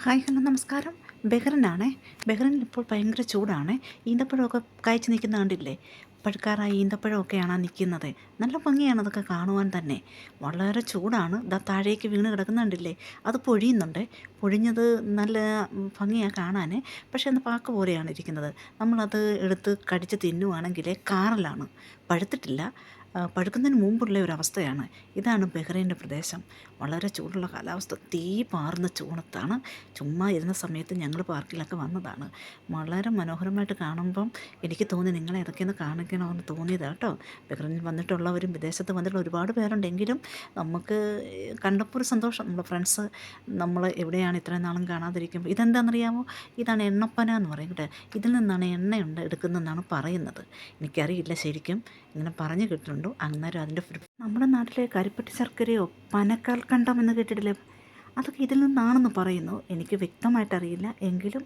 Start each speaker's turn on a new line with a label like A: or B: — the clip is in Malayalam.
A: ഹായ് ഹലോ നമസ്കാരം. ബഹ്റിനാണേ. ബഹ്റിനിൽ ഇപ്പോൾ ഭയങ്കര ചൂടാണ്. ഈന്തപ്പഴമൊക്കെ കായ്ച്ച് നിൽക്കുന്ന കണ്ടില്ലേ? പഴുക്കാറായ ഈന്തപ്പഴമൊക്കെയാണ് ആ നിൽക്കുന്നത്. നല്ല ഭംഗിയാണ് അതൊക്കെ കാണുവാൻ തന്നെ. വളരെ ചൂടാണ്. ദാ താഴേക്ക് വീണ് കിടക്കുന്ന കണ്ടില്ലേ? അത് പൊഴിയുന്നുണ്ട്. പൊഴിഞ്ഞത് നല്ല ഭംഗിയാണ് കാണാൻ. പക്ഷേ അത് പാക്ക് പോലെയാണ് ഇരിക്കുന്നത്. നമ്മളത് എടുത്ത് കടിച്ച് തിന്നുവാണെങ്കിൽ കാറലാണ്. പഴുത്തിട്ടില്ല. പഴുക്കുന്നതിന് മുമ്പുള്ള ഒരവസ്ഥയാണ്. ഇതാണ് ബഹ്റൈൻ്റെ പ്രദേശം. വളരെ ചൂടുള്ള കാലാവസ്ഥ. തീ പാറുന്ന ചൂടത്താണ്. ചുമ്മാ ഇരുന്ന സമയത്ത് ഞങ്ങൾ പാർക്കിലൊക്കെ വന്നതാണ്. വളരെ മനോഹരമായിട്ട് കാണുമ്പം എനിക്ക് തോന്നി നിങ്ങളെ ഇതൊക്കെയൊന്ന് കാണിക്കണമെന്ന് തോന്നിയതാണ് കേട്ടോ. ബഹ്റിനിൽ വന്നിട്ടുള്ളവരും വിദേശത്ത് വന്നിട്ടുള്ള ഒരുപാട് പേരുണ്ടെങ്കിലും നമുക്ക് കണ്ടപ്പോൾ ഒരു സന്തോഷം. നമ്മുടെ ഫ്രണ്ട്സ് നമ്മൾ എവിടെയാണ് ഇത്രയും നാളും കാണാതിരിക്കുമ്പോൾ ഇതെന്താണെന്നറിയാമോ? ഇതാണ് എണ്ണപ്പന എന്ന് പറയും കേട്ടോ. ഇതിൽ നിന്നാണ് എണ്ണയുണ്ട് എടുക്കുന്നതെന്നാണ് പറയുന്നത്. എനിക്കറിയില്ല ശരിക്കും, ഇങ്ങനെ പറഞ്ഞു കേട്ടിട്ടുണ്ട്. അന്നേരം അതിൻ്റെ നമ്മുടെ നാട്ടിലെ കരിപ്പട്ടി ശർക്കരയോ പനക്കൽക്കണ്ടം എന്ന് കേട്ടിട്ടില്ലേ? അതൊക്കെ ഇതിൽ നിന്നാണെന്ന് പറയുന്നു. എനിക്ക് വ്യക്തമായിട്ടറിയില്ല, എങ്കിലും